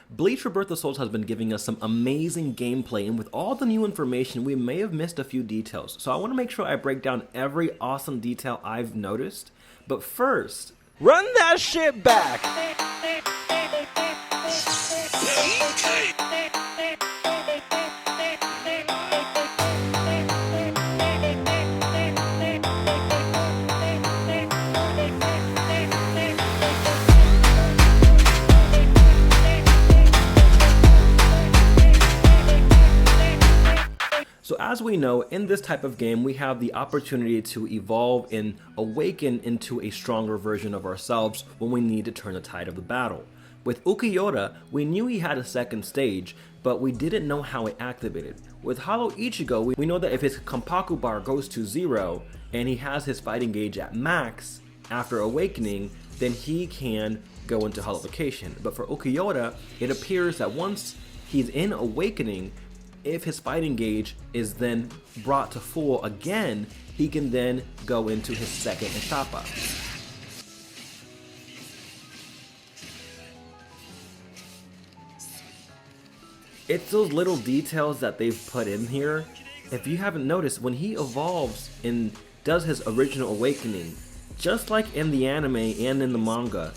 Bleach Rebirth of Souls has been giving us some amazing gameplay, and with all the new information, we may have missed a few details. So I want to make sure I break down every awesome detail I've noticed. But first, run that shit back! So as we know, in this type of game, we have the opportunity to evolve and awaken into a stronger version of ourselves when we need to turn the tide of the battle. With Ukiyoda, we knew he had a second stage, but we didn't know how it activated. With Hollow Ichigo, we know that if his Kampaku bar goes to 0 and he has his fighting gauge at max after awakening, then he can go into Hollowification. But for Ukiyoda, it appears that once he's in awakening, if his fighting gauge is then brought to full again, he can then go into his second etapa. It's those little details that they've put in here. If you haven't noticed, when he evolves and does his original awakening, just like in the anime and in the manga,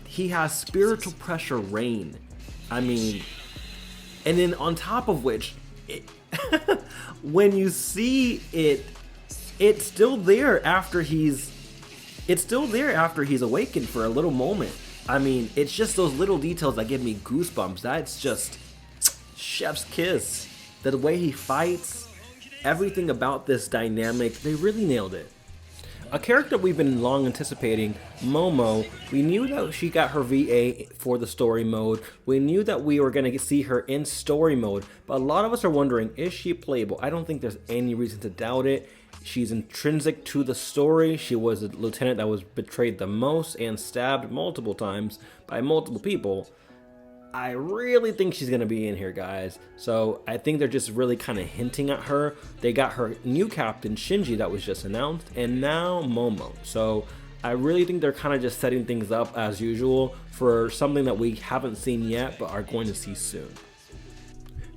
he has spiritual pressure rain. I mean, and then on top of which, when you see it, it's still there after he's awakened for a little moment. I mean, it's just those little details that give me goosebumps. That's just chef's kiss. The way he fights, everything about this dynamic, they really nailed it. A character we've been long anticipating, Momo, we knew that she got her VA for the story mode. We knew that we were going to see her in story mode, but a lot of us are wondering, is she playable? I don't think there's any reason to doubt it. She's intrinsic to the story. She was the lieutenant that was betrayed the most and stabbed multiple times by multiple people. I really think she's going to be in here, guys. So I think they're just really kind of hinting at her. They got her new captain, Shinji, that was just announced, and now Momo. So I really think they're kind of just setting things up as usual for something that we haven't seen yet, but are going to see soon.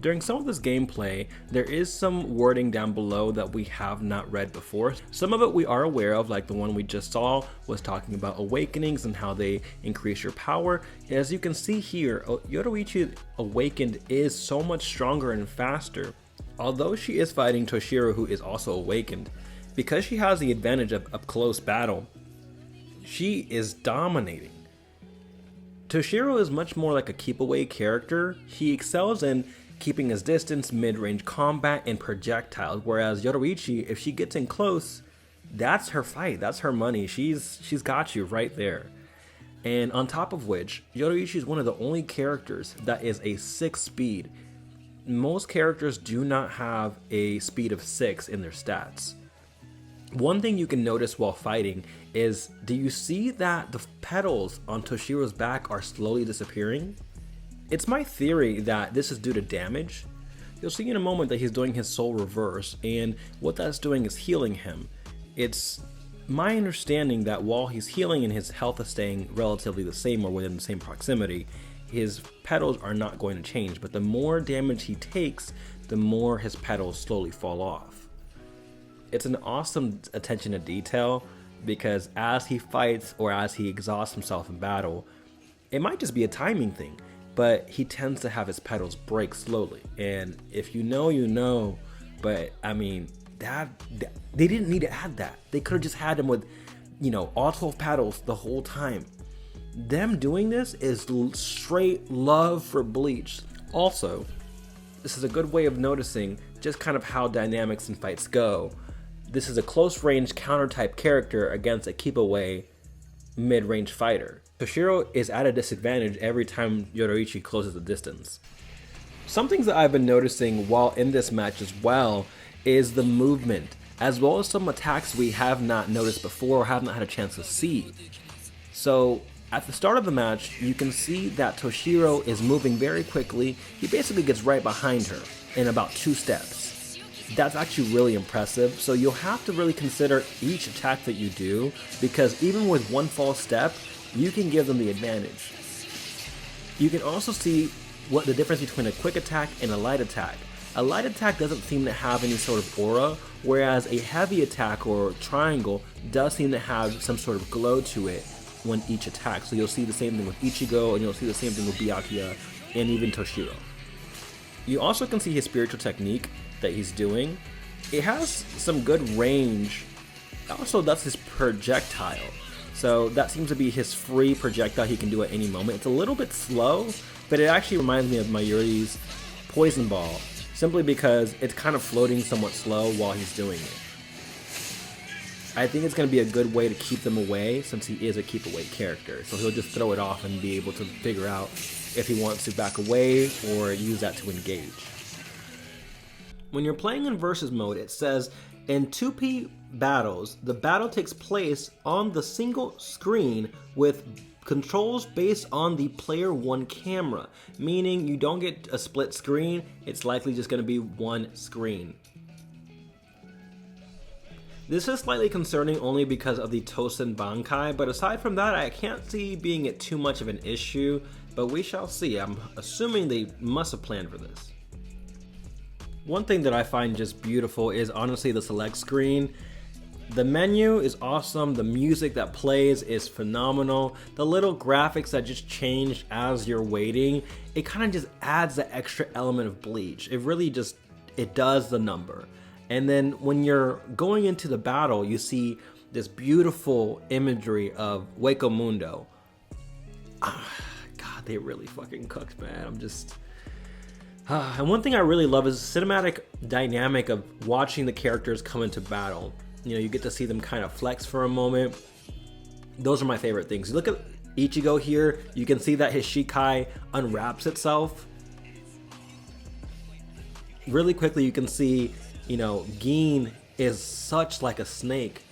During some of this gameplay, there is some wording down below that we have not read before. Some of it we are aware of, like the one we just saw was talking about awakenings and how they increase your power. As you can see here, Yoruichi awakened is so much stronger and faster. Although she is fighting Toshiro, who is also awakened, because she has the advantage of up close battle, she is dominating. Toshiro is much more like a keep away character. He excels in keeping his distance, mid-range combat, and projectiles, whereas Yoruichi, if she gets in close, that's her fight, that's her money. She's got you right there. And on top of which, Yoruichi is one of the only characters that is a 6 speed. Most characters do not have a speed of 6 in their stats. One thing you can notice while fighting is, do you see that the petals on Toshiro's back are slowly disappearing? It's my theory that this is due to damage. You'll see in a moment that he's doing his soul reverse, and what that's doing is healing him. It's my understanding that while he's healing and his health is staying relatively the same or within the same proximity, his petals are not going to change, but the more damage he takes, the more his petals slowly fall off. It's an awesome attention to detail, because as he fights or as he exhausts himself in battle, it might just be a timing thing, but he tends to have his petals break slowly. And if you know, you know, but I mean, they didn't need to add that. They could have just had him with, all 12 petals the whole time. Them doing this is straight love for Bleach. Also, this is a good way of noticing just kind of how dynamics and fights go. This is a close range counter type character against a keep away mid-range fighter. Toshiro is at a disadvantage every time Yoruichi closes the distance. Some things that I've been noticing while in this match as well is the movement, as well as some attacks we have not noticed before or have not had a chance to see. So at the start of the match, you can see that Toshiro is moving very quickly. He basically gets right behind her in about 2 steps. That's actually really impressive, so you'll have to really consider each attack that you do, because even with one false step, you can give them the advantage. You can also see what the difference between a quick attack and a light attack. A light attack doesn't seem to have any sort of aura, whereas a heavy attack or triangle does seem to have some sort of glow to it when each attack. So you'll see the same thing with Ichigo, and you'll see the same thing with Byakya, and even Toshiro. You also can see his spiritual technique that he's doing. It has some good range. Also, that's his projectile. So that seems to be his free projectile he can do at any moment. It's a little bit slow, but it actually reminds me of Mayuri's Poison Ball, simply because it's kind of floating somewhat slow while he's doing it. I think it's going to be a good way to keep them away, since he is a keep away character. So he'll just throw it off and be able to figure out if he wants to back away or use that to engage. When you're playing in versus mode, it says in 2P battles, the battle takes place on the single screen with controls based on the player 1 camera, meaning you don't get a split screen, it's likely just going to be one screen. This is slightly concerning only because of the Tosen Bankai, but aside from that, I can't see being it too much of an issue, but we shall see. I'm assuming they must have planned for this. One thing that I find just beautiful is honestly the select screen. The menu is awesome, the music that plays is phenomenal, the little graphics that just change as you're waiting, it kind of just adds the extra element of Bleach. It really just, it does the number. And then when you're going into the battle, you see this beautiful imagery of Hueco Mundo. God, they really fucking cooked, man. I'm just... And one thing I really love is the cinematic dynamic of watching the characters come into battle. You know, you get to see them kind of flex for a moment. Those are my favorite things. You look at Ichigo here, you can see that his Shikai unwraps itself. Really quickly you can see, you know, Gin is such like a snake.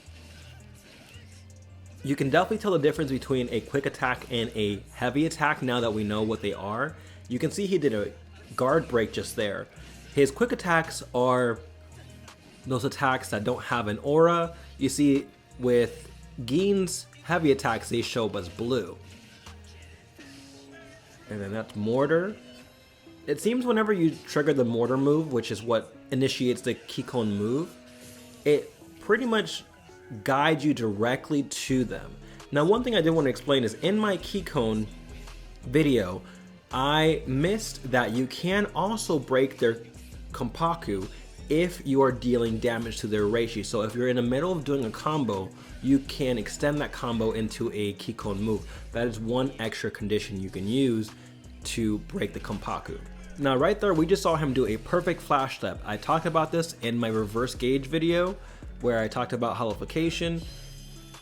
You can definitely tell the difference between a quick attack and a heavy attack now that we know what they are. You can see he did a guard break just there. His quick attacks are those attacks that don't have an aura. You see with Gin's heavy attacks, they show up as blue. And then that's Mortar. It seems whenever you trigger the Mortar move, which is what initiates the Kikon move, it pretty much guides you directly to them. Now, one thing I did want to explain is in my Kikon video, I missed that you can also break their Kompaku if you are dealing damage to their Reishi. So if you're in the middle of doing a combo, you can extend that combo into a Kikon move. That is one extra condition you can use to break the Kompaku. Now right there, we just saw him do a perfect flash step. I talked about this in my reverse gauge video where I talked about holification.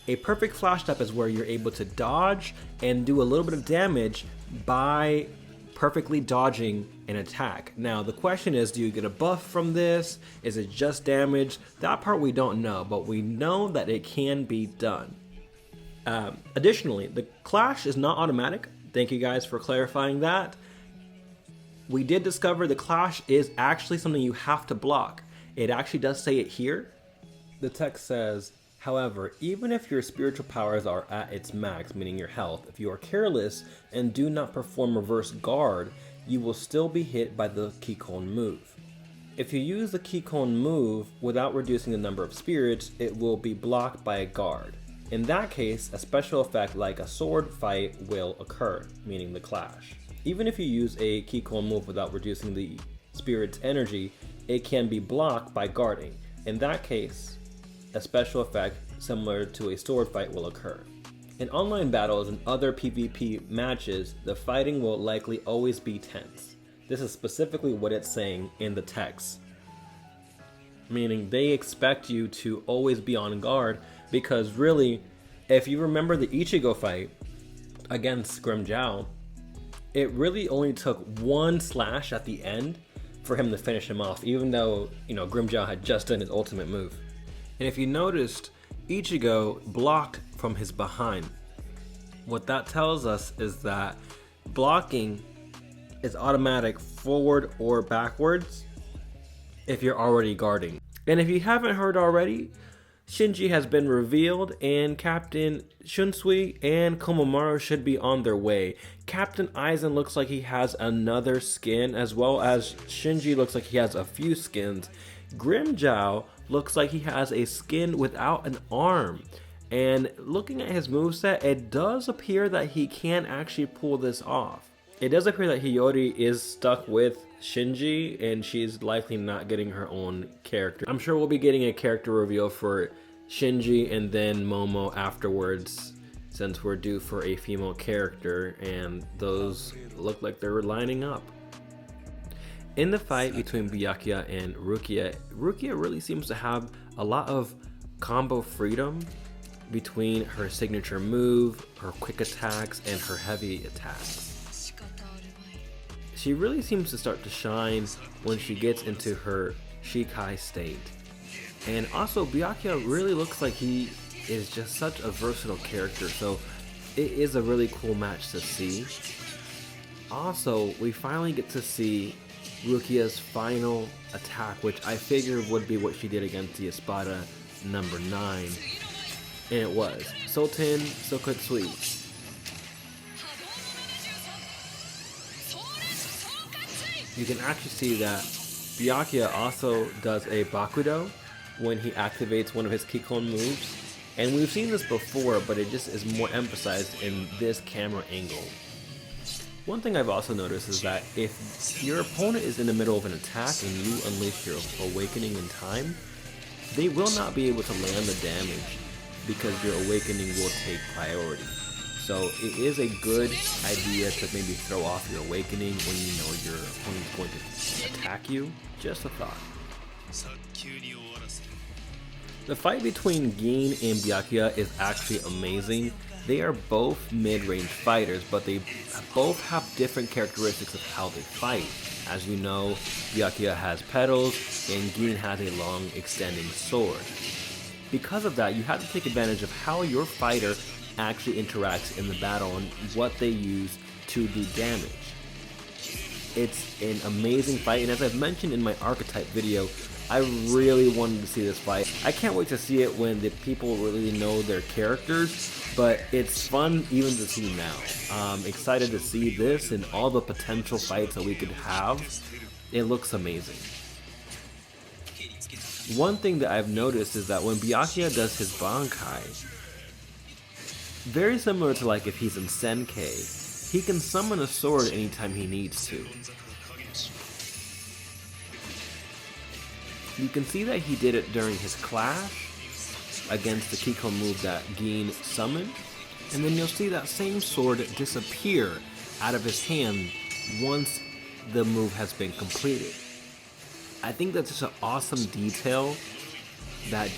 A perfect flash step is where you're able to dodge and do a little bit of damage by perfectly dodging an attack. Now the question is, do you get a buff from this? Is it just damage? That part we don't know, but we know that it can be done. Additionally, the clash is not automatic. Thank you guys for clarifying that. We did discover the clash is actually something you have to block. It actually does say it here. The text says, however, even if your spiritual powers are at its max, meaning your health, if you are careless and do not perform reverse guard, you will still be hit by the Kikon move. If you use the Kikon move without reducing the number of spirits, it will be blocked by a guard. In that case, a special effect like a sword fight will occur, meaning the clash. Even if you use a Kikon move without reducing the spirit's energy, it can be blocked by guarding. In that case, a special effect similar to a sword fight will occur. In online battles and other PvP matches, the fighting will likely always be tense. This is specifically what it's saying in the text. Meaning they expect you to always be on guard, because really, if you remember the Ichigo fight against Grimmjow, it really only took one slash at the end for him to finish him off, even though, you know, Grimmjow had just done his ultimate move. And if you noticed, Ichigo blocked from his behind. What that tells us is that blocking is automatic forward or backwards if you're already guarding. And if you haven't heard already, Shinji has been revealed, and Captain Shunsui and Komomaru should be on their way. Captain Aizen looks like he has another skin, as well as Shinji looks like he has a few skins. Grimmjow looks like he has a skin without an arm. And looking at his moveset, it does appear that he can actually pull this off. It does appear that Hiyori is stuck with Shinji, and she's likely not getting her own character. I'm sure we'll be getting a character reveal for Shinji and then Momo afterwards, since we're due for a female character, and those look like they're lining up. In the fight between Byakya and Rukia, Rukia really seems to have a lot of combo freedom between her signature move, her quick attacks, and her heavy attacks. She really seems to start to shine when she gets into her Shikai state. And also, Byakya really looks like he is just such a versatile character, so it is a really cool match to see. Also, we finally get to see Rukia's final attack, which I figured would be what she did against the Espada number 9. And it was Sultan Sokutsui. You can actually see that Byakya also does a Bakudo when he activates one of his Kikon moves. And we've seen this before, but it just is more emphasized in this camera angle. One thing I've also noticed is that if your opponent is in the middle of an attack and you unleash your awakening in time, they will not be able to land the damage because your awakening will take priority. So it is a good idea to maybe throw off your awakening when you know your opponent's going to attack you. Just a thought. The fight between Gin and Byakya is actually amazing. They are both mid-range fighters, but they both have different characteristics of how they fight. As you know, Byakya has petals and Gin has a long extending sword. Because of that, you have to take advantage of how your fighter actually interacts in the battle and what they use to do damage. It's an amazing fight, and as I've mentioned in my archetype video, I really wanted to see this fight. I can't wait to see it when the people really know their characters, but it's fun even to see now. I'm excited to see this and all the potential fights that we could have. It looks amazing. One thing that I've noticed is that when Byakya does his Bankai, very similar to like if he's in Senkei, he can summon a sword anytime he needs to. You can see that he did it during his clash against the Kikon move that Gin summoned, and then you'll see that same sword disappear out of his hand once the move has been completed. I think that's just an awesome detail that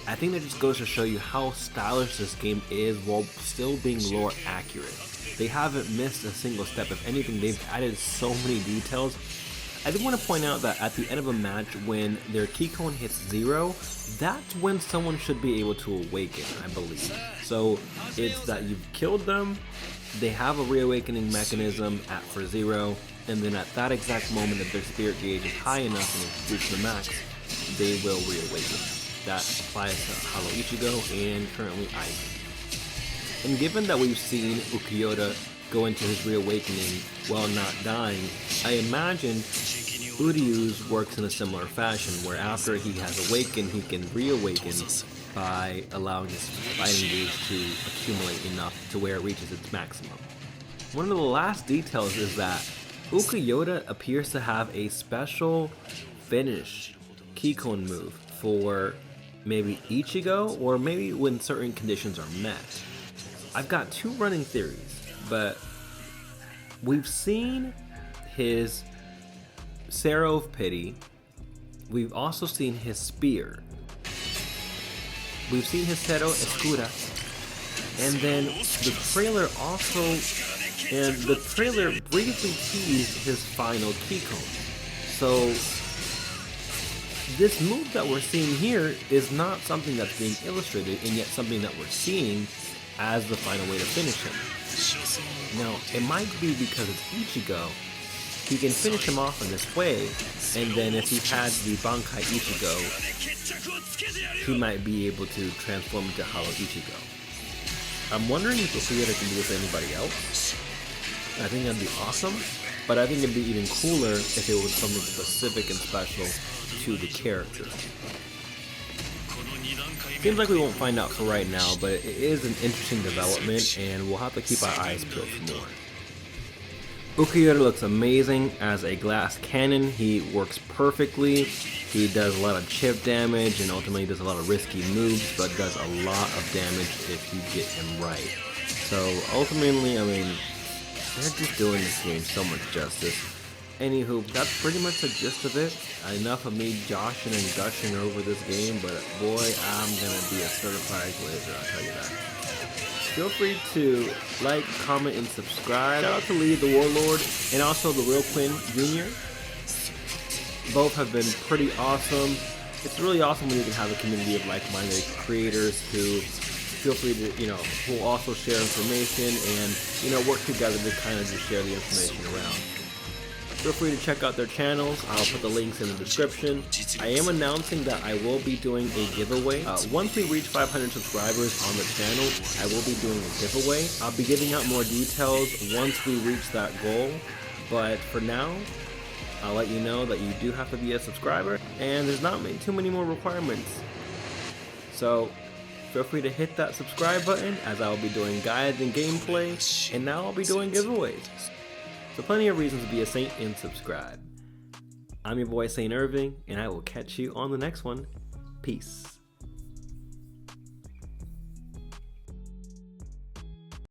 I think that just goes to show you how stylish this game is while still being lore accurate. They haven't missed a single step. If anything, they've added so many details. I do want to point out that at the end of a match, when their Kikon hits 0, that's when someone should be able to awaken, I believe. So it's that you've killed them, they have a reawakening mechanism for 0, and then at that exact moment if their spirit gauge is high enough and it's reached the max, they will reawaken. That applies to Hollow Ichigo and currently Irving. And given that we've seen Ukiyoda go into his reawakening while not dying, I imagine Uryu's works in a similar fashion, where after he has awakened, he can reawaken by allowing his fighting gauge to accumulate enough to where it reaches its maximum. One of the last details is that Ukiyoda appears to have a special finish Kikon move for maybe Ichigo, or maybe when certain conditions are met. I've got two running theories, but we've seen his Sarrow of Pity, we've also seen his Spear, we've seen his Cero Escura, and then the trailer briefly teased his final Kikon. So this move that we're seeing here is not something that's being illustrated, and yet something that we're seeing as the final way to finish him. Now, it might be because it's Ichigo, he can finish him off in this way, and then if he had the Bankai Ichigo, he might be able to transform into Hollow Ichigo. I'm wondering if the theater can do this with anybody else. I think that'd be awesome, but I think it'd be even cooler if it was something specific and special to the character. Seems like we won't find out for right now, but it is an interesting development, and we'll have to keep our eyes peeled for more. Rukia looks amazing as a glass cannon. He works perfectly. He does a lot of chip damage and ultimately does a lot of risky moves, but does a lot of damage if you get him right. So ultimately, I mean, they're just doing this game so much justice. Anywho, that's pretty much the gist of it. Enough of me joshing and gushing over this game, but boy, I'm gonna be a certified glazer, I'll tell you that. Feel free to like, comment, and subscribe. Shout out to Lee the Warlord and also the Real Quinn Jr. Both have been pretty awesome. It's really awesome when you can have a community of like-minded creators who feel free to, who will also share information and, work together to kind of just share the information around. Feel free to check out their channels. I'll put the links in the description. I am announcing that I will be doing a giveaway. Once we reach 500 subscribers on the channel, I will be doing a giveaway. I'll be giving out more details once we reach that goal. But for now, I'll let you know that you do have to be a subscriber, and there's not too many more requirements. So feel free to hit that subscribe button, as I will be doing guides and gameplay, and now I'll be doing giveaways. So plenty of reasons to be a saint and subscribe. I'm your boy Saint Irving, and I will catch you on the next one. Peace.